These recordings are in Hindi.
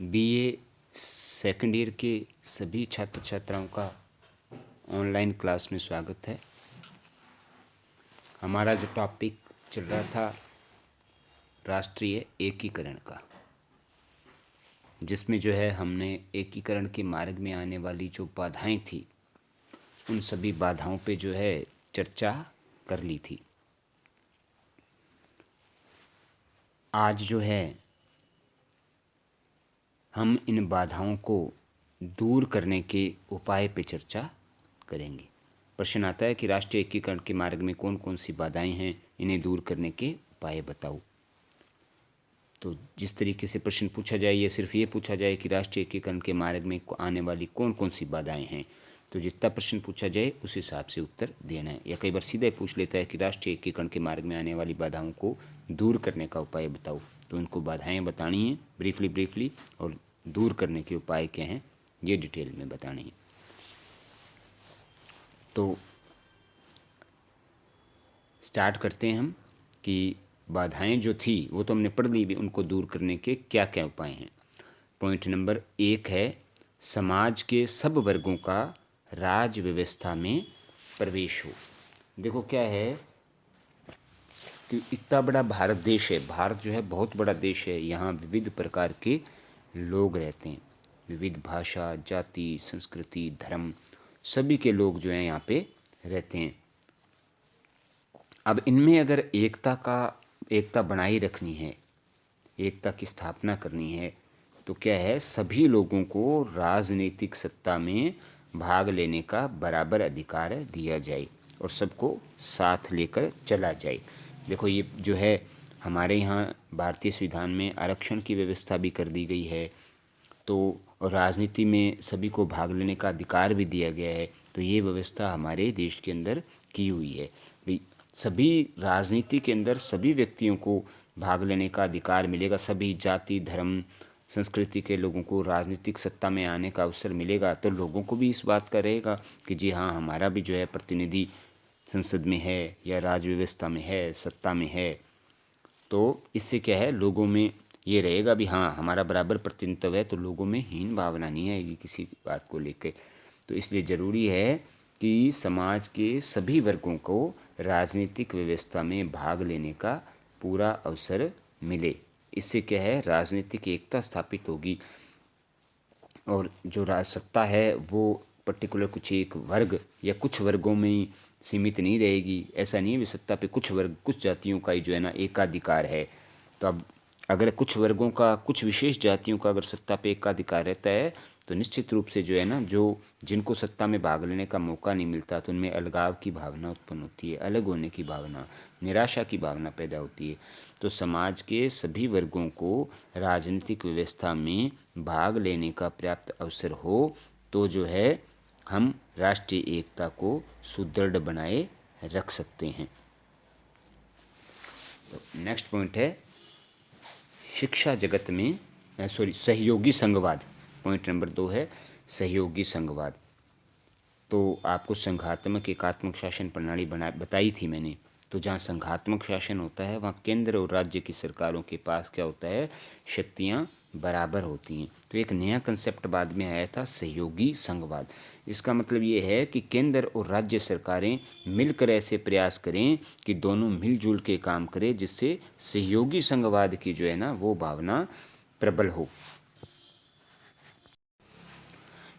बीए सेकंड ईयर के सभी छात्र छात्राओं का ऑनलाइन क्लास में स्वागत है। हमारा जो टॉपिक चल रहा था राष्ट्रीय एकीकरण का, जिसमें जो है हमने एकीकरण के मार्ग में आने वाली जो बाधाएं थी उन सभी बाधाओं पे जो है चर्चा कर ली थी। आज जो है हम इन बाधाओं को दूर करने के उपाय पे चर्चा करेंगे। प्रश्न आता है कि राष्ट्रीय एकीकरण के मार्ग में कौन कौन सी बाधाएं हैं, इन्हें दूर करने के उपाय बताओ। तो जिस तरीके से प्रश्न पूछा जाए, ये सिर्फ ये पूछा जाए कि राष्ट्रीय एकीकरण के मार्ग में आने वाली कौन कौन सी बाधाएं हैं, तो जितना प्रश्न पूछा जाए उस हिसाब से उत्तर देना है। या कई बार सीधे पूछ लेता है कि राष्ट्रीय एकीकरण के मार्ग में आने वाली बाधाओं को दूर करने का उपाय बताओ, तो उनको बाधाएं बतानी है ब्रीफली, और दूर करने के उपाय क्या हैं ये डिटेल में बतानी है। तो स्टार्ट करते हैं हम कि बाधाएं जो थी वो तो हमने पढ़ ली भी, उनको दूर करने के क्या क्या उपाय हैं। पॉइंट नंबर 1 है समाज के सब वर्गों का राज व्यवस्था में प्रवेश हो। देखो क्या है कि इतना बड़ा भारत देश है, भारत जो है बहुत बड़ा देश है, यहाँ विविध प्रकार के लोग रहते हैं, विविध भाषा, जाति, संस्कृति, धर्म, सभी के लोग जो हैं यहाँ पे रहते हैं। अब इनमें अगर एकता बनाए रखनी है, एकता की स्थापना करनी है, तो क्या है सभी लोगों को राजनीतिक सत्ता में भाग लेने का बराबर अधिकार दिया जाए और सबको साथ लेकर चला जाए। देखो ये जो है हमारे यहाँ भारतीय संविधान में आरक्षण की व्यवस्था भी कर दी गई है, तो राजनीति में सभी को भाग लेने का अधिकार भी दिया गया है। तो ये व्यवस्था हमारे देश के अंदर की हुई है। सभी राजनीति के अंदर सभी व्यक्तियों को भाग लेने का अधिकार मिलेगा, सभी जाति, धर्म, संस्कृति के लोगों को राजनीतिक सत्ता में आने का अवसर मिलेगा। तो लोगों को भी इस बात का रहेगा कि जी हाँ, हमारा भी जो है प्रतिनिधि संसद में है या राज व्यवस्था में है, सत्ता में है। तो इससे क्या है लोगों में ये रहेगा भी हाँ हमारा बराबर प्रतिनिधित्व है, तो लोगों में हीन भावना नहीं आएगी किसी बात को लेकर। तो इसलिए ज़रूरी है कि समाज के सभी वर्गों को राजनीतिक व्यवस्था में भाग लेने का पूरा अवसर मिले। इससे क्या है राजनीतिक एकता स्थापित होगी और जो राज सत्ता है वो पर्टिकुलर कुछ एक वर्ग या कुछ वर्गों में ही सीमित नहीं रहेगी। ऐसा नहीं है भी सत्ता पे कुछ वर्ग, कुछ जातियों का ही जो है ना एकाधिकार है। तो अब अगर कुछ वर्गों का, कुछ विशेष जातियों का अगर सत्ता पे एकाधिकार रहता है, तो निश्चित रूप से जो है ना जो जिनको सत्ता में भाग लेने का मौका नहीं मिलता, तो उनमें अलगाव की भावना उत्पन्न होती है, अलग होने की भावना, निराशा की भावना पैदा होती है। तो समाज के सभी वर्गों को राजनीतिक व्यवस्था में भाग लेने का पर्याप्त अवसर हो, तो जो है हम राष्ट्रीय एकता को सुदृढ़ बनाए रख सकते हैं। तो नेक्स्ट पॉइंट है शिक्षा जगत में सहयोगी संघवाद। पॉइंट नंबर 2 है सहयोगी संघवाद। तो आपको संघात्मक एकात्मक शासन प्रणाली बताई थी मैंने। तो जहाँ संघात्मक शासन होता है वहाँ केंद्र और राज्य की सरकारों के पास क्या होता है, शक्तियाँ बराबर होती हैं। तो एक नया कंसेप्ट बाद में आया था सहयोगी संघवाद। इसका मतलब ये है कि केंद्र और राज्य सरकारें मिलकर ऐसे प्रयास करें कि दोनों मिलजुल के काम करें, जिससे सहयोगी संघवाद की जो है ना वो भावना प्रबल हो।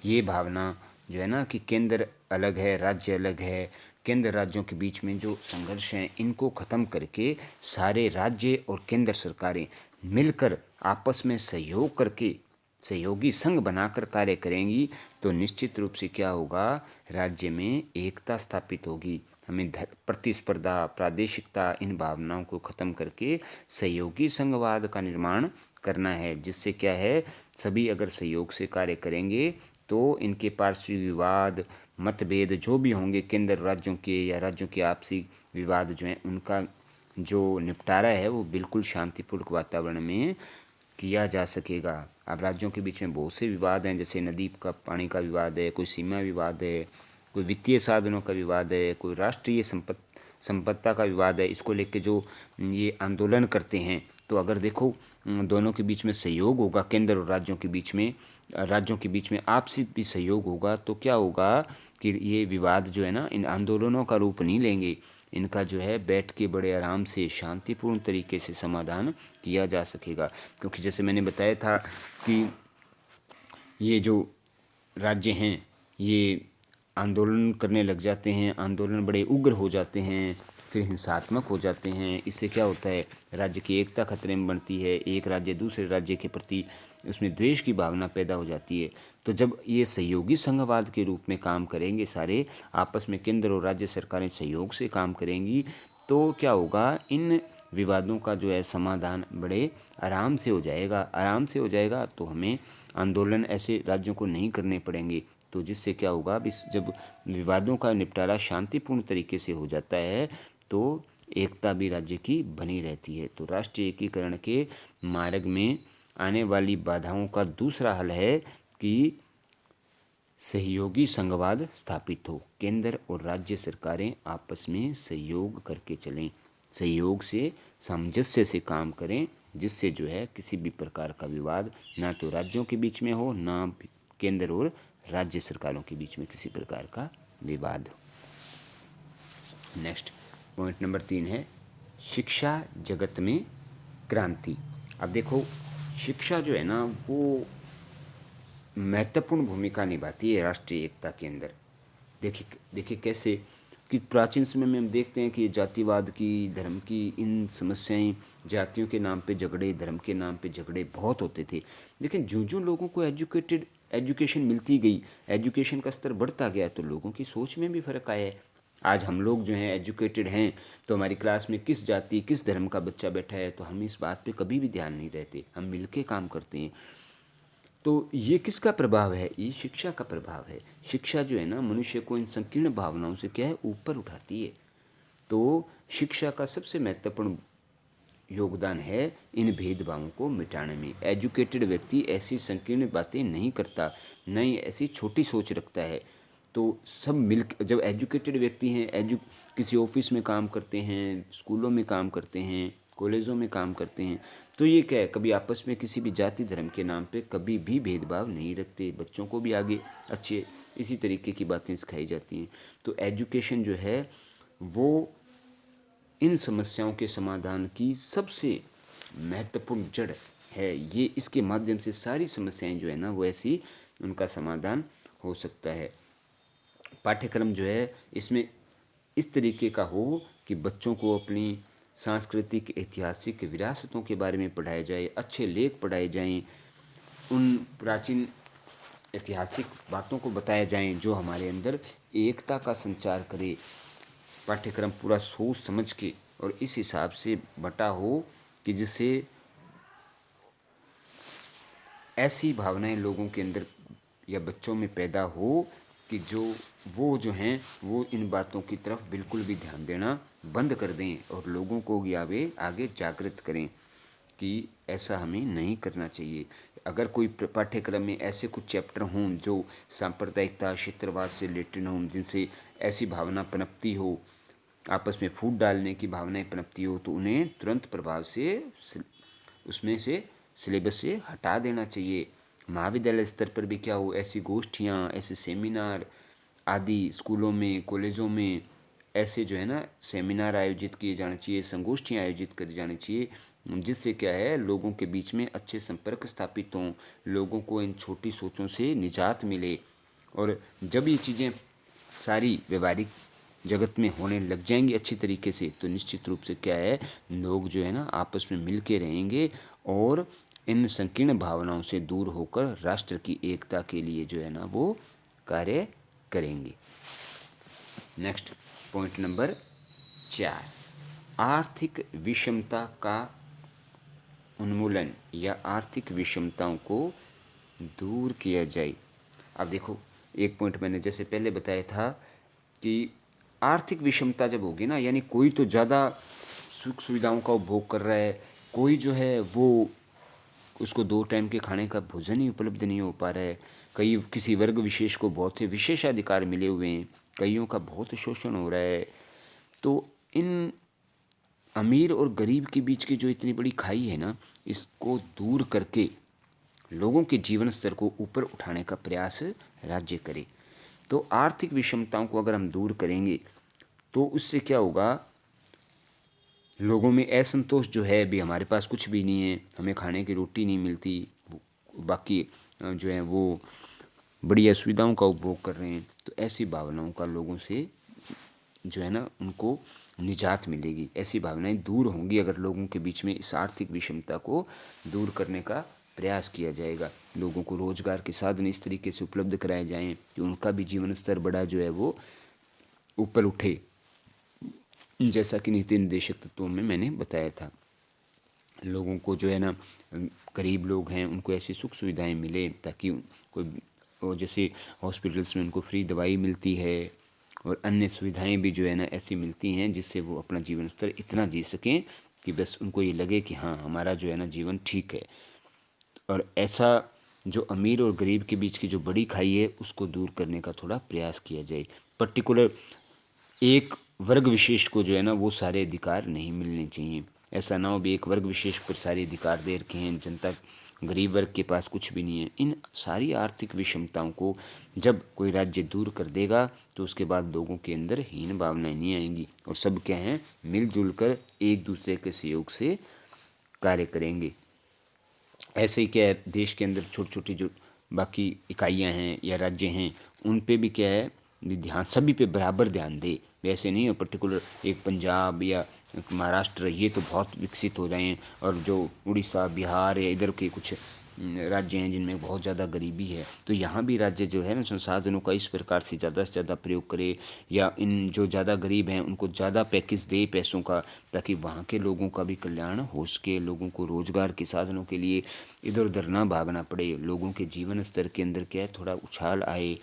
ये भावना जो है ना कि केंद्र अलग है, राज्य अलग है, केंद्र राज्यों के बीच में जो संघर्ष हैं इनको ख़त्म करके सारे राज्य और केंद्र सरकारें मिलकर आपस में सहयोग करके सहयोगी संघ बनाकर कार्य करेंगी, तो निश्चित रूप से क्या होगा, राज्य में एकता स्थापित होगी। हमें प्रतिस्पर्धा, प्रादेशिकता, इन भावनाओं को ख़त्म करके सहयोगी संघवाद का निर्माण करना है, जिससे क्या है सभी अगर सहयोग से कार्य करेंगे तो इनके पारस्परिक विवाद, मतभेद जो भी होंगे केंद्र राज्यों के या राज्यों के आपसी विवाद जो हैं उनका जो निपटारा है वो बिल्कुल शांतिपूर्वक वातावरण में किया जा सकेगा। अब राज्यों के बीच में बहुत से विवाद हैं, जैसे नदी का पानी का विवाद है, कोई सीमा विवाद है, कोई वित्तीय साधनों का विवाद है, कोई राष्ट्रीय संपत्ति का विवाद है। इसको लेकर जो ये आंदोलन करते हैं तो अगर देखो दोनों के बीच में सहयोग होगा, केंद्र और राज्यों के बीच में आपसी भी सहयोग होगा, तो क्या होगा कि ये विवाद जो है ना इन आंदोलनों का रूप नहीं लेंगे, इनका जो है बैठ के बड़े आराम से शांतिपूर्ण तरीके से समाधान किया जा सकेगा। क्योंकि जैसे मैंने बताया था कि ये जो राज्य हैं ये आंदोलन करने लग जाते हैं, आंदोलन बड़े उग्र हो जाते हैं, फिर हिंसात्मक हो जाते हैं। इससे क्या होता है, राज्य की एकता खतरे में बनती है, एक राज्य दूसरे राज्य के प्रति उसमें द्वेष की भावना पैदा हो जाती है। तो जब ये सहयोगी संघवाद के रूप में काम करेंगे, सारे आपस में केंद्र और राज्य सरकारें सहयोग से काम करेंगी, तो क्या होगा, इन विवादों का जो है समाधान बड़े आराम से हो जाएगा। आराम से हो जाएगा तो हमें आंदोलन ऐसे राज्यों को नहीं करने पड़ेंगे। तो जिससे क्या होगा, जब विवादों का निपटारा शांतिपूर्ण तरीके से हो जाता है तो एकता भी राज्य की बनी रहती है। तो राष्ट्रीय एकीकरण के मार्ग में आने वाली बाधाओं का दूसरा हल है कि सहयोगी संघवाद स्थापित हो, केंद्र और राज्य सरकारें आपस में सहयोग करके चलें, सहयोग से सामंजस्य से काम करें, जिससे जो है किसी भी प्रकार का विवाद ना तो राज्यों के बीच में हो, ना केंद्र और राज्य सरकारों के बीच में किसी प्रकार का विवाद हो। नेक्स्ट पॉइंट नंबर 3 है शिक्षा जगत में क्रांति। अब देखो, शिक्षा जो है ना वो महत्वपूर्ण भूमिका निभाती है राष्ट्रीय एकता के अंदर। देखिए कैसे कि प्राचीन समय में हम देखते हैं कि जातिवाद की, धर्म की इन समस्याएं, जातियों के नाम पे झगड़े, धर्म के नाम पे झगड़े बहुत होते थे। लेकिन जो लोगों को एजुकेशन मिलती गई, एजुकेशन का स्तर बढ़ता गया, तो लोगों की सोच में भी फ़र्क आया है। आज हम लोग जो हैं एजुकेटेड हैं, तो हमारी क्लास में किस जाति किस धर्म का बच्चा बैठा है, तो हम इस बात पे कभी भी ध्यान नहीं रहते, हम मिलके काम करते हैं। तो ये किसका प्रभाव है, ये शिक्षा का प्रभाव है। शिक्षा जो है ना मनुष्य को इन संकीर्ण भावनाओं से क्या है, ऊपर उठाती है। तो शिक्षा का सबसे महत्वपूर्ण योगदान है इन भेदभावों को मिटाने में। एजुकेटेड व्यक्ति ऐसी संकीर्ण बातें नहीं करता, न ही ऐसी छोटी सोच रखता है। तो सब मिल, जब एजुकेटेड व्यक्ति हैं, किसी ऑफिस में काम करते हैं, स्कूलों में काम करते हैं, कॉलेजों में काम करते हैं, तो ये क्या है, कभी आपस में किसी भी जाति धर्म के नाम पे कभी भी भेदभाव नहीं रखते। बच्चों को भी आगे अच्छे इसी तरीके की बातें सिखाई जाती हैं। तो एजुकेशन जो है वो इन समस्याओं के समाधान की सबसे महत्वपूर्ण जड़ है। ये इसके माध्यम से सारी समस्याएं जो है ना वो ऐसी उनका समाधान हो सकता है। पाठ्यक्रम जो है इसमें इस तरीके का हो कि बच्चों को अपनी सांस्कृतिक ऐतिहासिक विरासतों के बारे में पढ़ाया जाए, अच्छे लेख पढ़ाए जाएं, उन प्राचीन ऐतिहासिक बातों को बताया जाएं जो हमारे अंदर एकता का संचार करे। पाठ्यक्रम पूरा सोच समझ के और इस हिसाब से बटा हो कि जिससे ऐसी भावनाएं लोगों के अंदर या बच्चों में पैदा हो कि जो हैं वो इन बातों की तरफ बिल्कुल भी ध्यान देना बंद कर दें और लोगों को भी आगे जागृत करें कि ऐसा हमें नहीं करना चाहिए। अगर कोई पाठ्यक्रम में ऐसे कुछ चैप्टर हों जो सांप्रदायिकता, क्षेत्रवाद से रिलेटेड हों, जिनसे ऐसी भावना पनपती हो, आपस में फूट डालने की भावनाएं पनपती हो, तो उन्हें तुरंत प्रभाव से उसमें से सिलेबस से हटा देना चाहिए। महाविद्यालय स्तर पर भी क्या हो, ऐसी गोष्ठियाँ, ऐसे सेमिनार आदि स्कूलों में, कॉलेजों में ऐसे जो है ना सेमिनार आयोजित किए जाने चाहिए, संगोष्ठियाँ आयोजित करी जानी चाहिए, जिससे क्या है लोगों के बीच में अच्छे संपर्क स्थापित हों, लोगों को इन छोटी सोचों से निजात मिले। और जब ये चीज़ें सारी व्यवहारिक जगत में होने लग जाएंगी अच्छी तरीके से, तो निश्चित रूप से क्या है, लोग जो है ना आपस में मिल के रहेंगे और इन संकीर्ण भावनाओं से दूर होकर राष्ट्र की एकता के लिए जो है ना वो कार्य करेंगे। नेक्स्ट पॉइंट नंबर 4, आर्थिक विषमता का उन्मूलन या आर्थिक विषमताओं को दूर किया जाए। अब देखो, एक पॉइंट मैंने जैसे पहले बताया था कि आर्थिक विषमता जब होगी ना, यानी कोई तो ज़्यादा सुख सुविधाओं का उपभोग कर रहा है, कोई जो है वो उसको 2 टाइम के खाने का भोजन ही उपलब्ध नहीं हो पा रहा है, किसी वर्ग विशेष को बहुत से विशेषाधिकार मिले हुए हैं, कईयों का बहुत शोषण हो रहा है। तो इन अमीर और गरीब के बीच की जो इतनी बड़ी खाई है ना, इसको दूर करके लोगों के जीवन स्तर को ऊपर उठाने का प्रयास राज्य करे। तो आर्थिक विषमताओं को अगर हम दूर करेंगे तो उससे क्या होगा, लोगों में असंतोष जो है, अभी हमारे पास कुछ भी नहीं है, हमें खाने की रोटी नहीं मिलती, बाकी जो है वो बड़ी असुविधाओं का उपभोग कर रहे हैं, तो ऐसी भावनाओं का लोगों से जो है ना उनको निजात मिलेगी। ऐसी भावनाएं दूर होंगी अगर लोगों के बीच में इस आर्थिक विषमता को दूर करने का प्रयास किया जाएगा। लोगों को रोजगार के साधन इस तरीके से उपलब्ध कराए जाएं कि उनका भी जीवन स्तर बड़ा जो है वो ऊपर उठे, जैसा कि नीति निर्देशक तत्वों में मैंने बताया था। लोगों को जो है ना, गरीब लोग हैं उनको ऐसी सुख सुविधाएं मिले ताकि कोई जैसे हॉस्पिटल्स में उनको फ्री दवाई मिलती है और अन्य सुविधाएं भी जो है ना ऐसी मिलती हैं जिससे वो अपना जीवन स्तर इतना जी सकें कि बस उनको ये लगे कि हाँ हमारा जो है ना जीवन ठीक है। और ऐसा जो अमीर और गरीब के बीच की जो बड़ी खाई है उसको दूर करने का थोड़ा प्रयास किया जाए। पर्टिकुलर एक वर्ग विशेष को जो है ना वो सारे अधिकार नहीं मिलने चाहिए। ऐसा ना हो भी एक वर्ग विशेष पर सारे अधिकार दे रखे हैं, जनता गरीब वर्ग के पास कुछ भी नहीं है। इन सारी आर्थिक विषमताओं को जब कोई राज्य दूर कर देगा तो उसके बाद लोगों के अंदर हीन भावनाएं नहीं आएंगी और सब क्या हैं, मिलजुल कर एक दूसरे के सहयोग से कार्य करेंगे। ऐसे ही क्या है, देश के अंदर छोटी छोटी जो बाकी इकाइयां हैं या राज्य हैं उन पे भी क्या है, ध्यान सभी पे बराबर ध्यान दे। वैसे नहीं हो पर्टिकुलर एक पंजाब या महाराष्ट्र ये तो बहुत विकसित हो रहे हैं और जो उड़ीसा बिहार या इधर के कुछ राज्य हैं जिनमें बहुत ज़्यादा गरीबी है, तो यहाँ भी राज्य जो है ना संसाधनों का इस प्रकार से ज़्यादा प्रयोग करे या इन जो ज़्यादा गरीब हैं उनको ज़्यादा पैकेज दे पैसों का, ताकि वहाँ के लोगों का भी कल्याण हो सके, लोगों को रोज़गार के साधनों के लिए इधर उधर ना भागना पड़े, लोगों के जीवन स्तर के अंदर क्या है थोड़ा उछाल आए,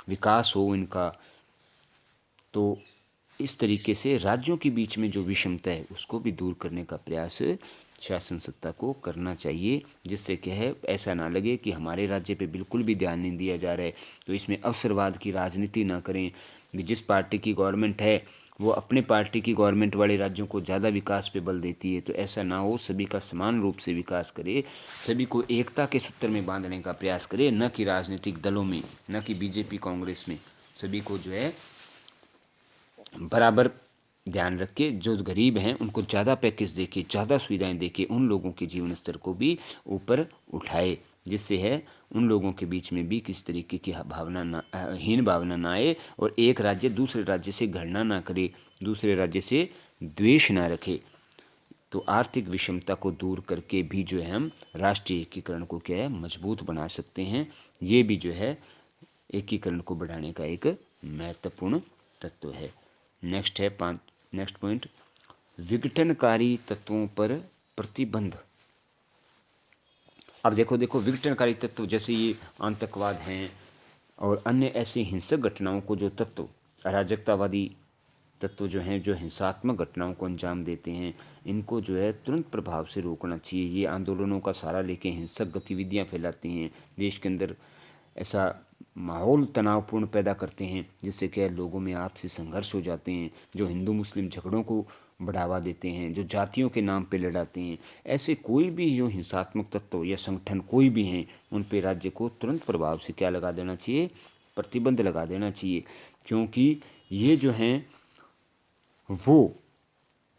विकास हो इनका। तो इस तरीके से राज्यों के बीच में जो विषमता है उसको भी दूर करने का प्रयास शासन सत्ता को करना चाहिए, जिससे क्या है ऐसा ना लगे कि हमारे राज्य पे बिल्कुल भी ध्यान नहीं दिया जा रहा है। तो इसमें अवसरवाद की राजनीति ना करें भी, जिस पार्टी की गवर्नमेंट है वो अपने पार्टी की गवर्नमेंट वाले राज्यों को ज़्यादा विकास पे बल देती है, तो ऐसा ना हो, सभी का समान रूप से विकास करे, सभी को एकता के सूत्र में बांधने का प्रयास करे, न कि राजनीतिक दलों में, न कि बीजेपी कांग्रेस में। सभी को जो है बराबर ध्यान रख के जो गरीब हैं उनको ज़्यादा पैकेज दे के ज़्यादा सुविधाएं दे के उन लोगों के जीवन स्तर को भी ऊपर उठाए, जिससे है उन लोगों के बीच में भी किस तरीके की भावना ना, हीन भावना ना आए और एक राज्य दूसरे राज्य से घृणा ना करे, दूसरे राज्य से द्वेष ना रखे। तो आर्थिक विषमता को दूर करके भी जो है हम राष्ट्रीय एकीकरण को क्या है मजबूत बना सकते हैं। ये भी जो है एकीकरण को बढ़ाने का एक महत्वपूर्ण तत्व है। नेक्स्ट पॉइंट, विघटनकारी तत्वों पर प्रतिबंध। अब देखो विघटनकारी तत्व जैसे ये आतंकवाद हैं और अन्य ऐसे हिंसक घटनाओं को जो तत्व, अराजकतावादी तत्व जो हैं जो हिंसात्मक घटनाओं को अंजाम देते हैं, इनको जो है तुरंत प्रभाव से रोकना चाहिए। ये आंदोलनों का सहारा लेके हिंसक गतिविधियां फैलाते हैं, देश के अंदर ऐसा माहौल तनावपूर्ण पैदा करते हैं जिससे क्या लोगों में आपसी संघर्ष हो जाते हैं, जो हिंदू मुस्लिम झगड़ों को बढ़ावा देते हैं, जो जातियों के नाम पे लड़ाते हैं। ऐसे कोई भी जो हिंसात्मक तत्व या संगठन कोई भी हैं उन पे राज्य को तुरंत प्रभाव से क्या लगा देना चाहिए, प्रतिबंध लगा देना चाहिए, क्योंकि ये जो हैं वो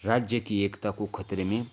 राज्य की एकता को खतरे में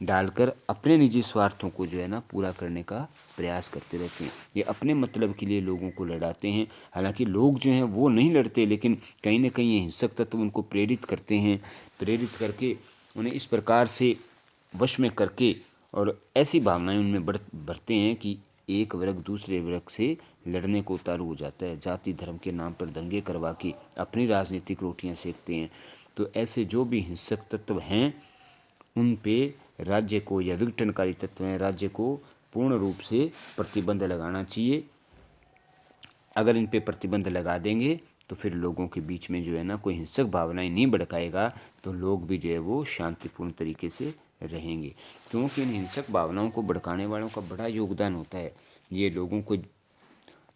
डालकर अपने निजी स्वार्थों को जो है ना पूरा करने का प्रयास करते रहते हैं। ये अपने मतलब के लिए लोगों को लड़ाते हैं, हालांकि लोग जो हैं वो नहीं लड़ते, लेकिन कहीं ना कहीं ये हिंसक तत्व उनको प्रेरित करते हैं, प्रेरित करके उन्हें इस प्रकार से वश में करके और ऐसी भावनाएं उनमें भरते हैं कि एक वर्ग दूसरे वर्ग से लड़ने को उतारू हो जाता है, जाति धर्म के नाम पर दंगे करवा के अपनी राजनीतिक रोटियां सेकते हैं। तो ऐसे जो भी हिंसक तत्व हैं उन पे राज्य को, या विघटनकारी तत्व हैं, राज्य को पूर्ण रूप से प्रतिबंध लगाना चाहिए। अगर इन पे प्रतिबंध लगा देंगे तो फिर लोगों के बीच में जो है ना कोई हिंसक भावनाएं नहीं भड़काएगा, तो लोग भी जो है वो शांतिपूर्ण तरीके से रहेंगे, क्योंकि इन हिंसक भावनाओं को भड़काने वालों का बड़ा योगदान होता है। ये लोगों को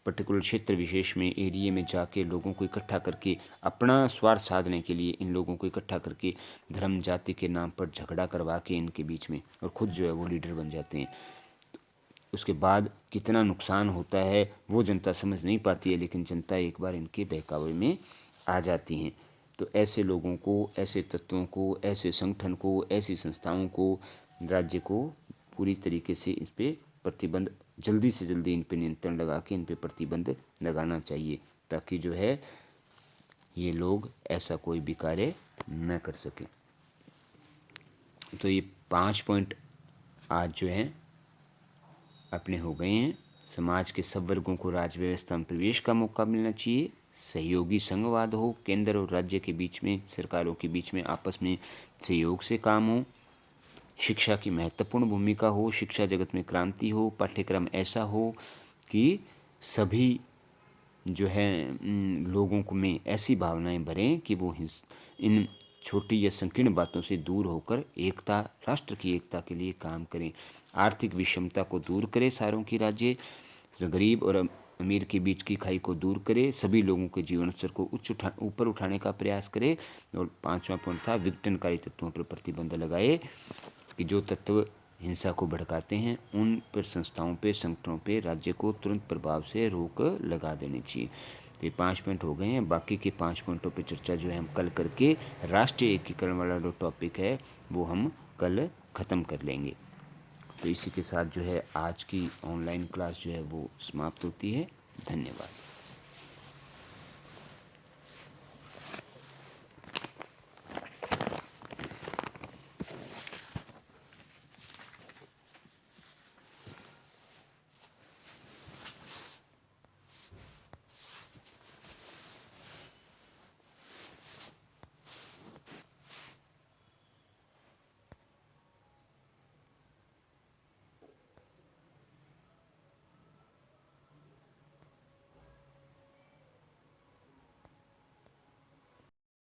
पर्टिकुलर क्षेत्र विशेष में, एरिया में जाके लोगों को इकट्ठा करके अपना स्वार्थ साधने के लिए इन लोगों को इकट्ठा करके धर्म जाति के नाम पर झगड़ा करवा के इनके बीच में, और ख़ुद जो है वो लीडर बन जाते हैं। उसके बाद कितना नुकसान होता है वो जनता समझ नहीं पाती है, लेकिन जनता एक बार इनके बहकावे में आ जाती हैं। तो ऐसे लोगों को, ऐसे तत्वों को, ऐसे संगठन को, ऐसी संस्थाओं को, राज्य को पूरी तरीके से इस पर प्रतिबंध, जल्दी से जल्दी इन पर नियंत्रण लगा के इन पर प्रतिबंध लगाना चाहिए, ताकि जो है ये लोग ऐसा कोई भी कार्य न कर सकें। तो ये 5 पॉइंट आज जो है अपने हो गए हैं। समाज के सब वर्गों को राज्य व्यवस्था में प्रवेश का मौका मिलना चाहिए। सहयोगी संघवाद हो, केंद्र और राज्य के बीच में, सरकारों के बीच में आपस में सहयोग से काम हो। शिक्षा की महत्वपूर्ण भूमिका हो, शिक्षा जगत में क्रांति हो। पाठ्यक्रम ऐसा हो कि सभी जो है लोगों को में ऐसी भावनाएं भरें कि वो इन छोटी या संकीर्ण बातों से दूर होकर एकता, राष्ट्र की एकता के लिए काम करें। आर्थिक विषमता को दूर करे, सारों की राज्य गरीब और अमीर के बीच की खाई को दूर करे, सभी लोगों के जीवन स्तर को ऊपर उठाने का प्रयास करे। और 5वां पॉइंट था विघटनकारी तत्वों पर प्रतिबंध लगाए, कि जो तत्व हिंसा को भड़काते हैं उन पर, संस्थाओं पे, संगठनों पे राज्य को तुरंत प्रभाव से रोक लगा देनी चाहिए। तो ये 5 पॉइंट हो गए हैं। बाकी के 5 पॉइंटों पे चर्चा जो है हम कल करके, राष्ट्रीय एकीकरण वाला जो टॉपिक है वो हम कल ख़त्म कर लेंगे। तो इसी के साथ जो है आज की ऑनलाइन क्लास जो है वो समाप्त होती है। धन्यवाद।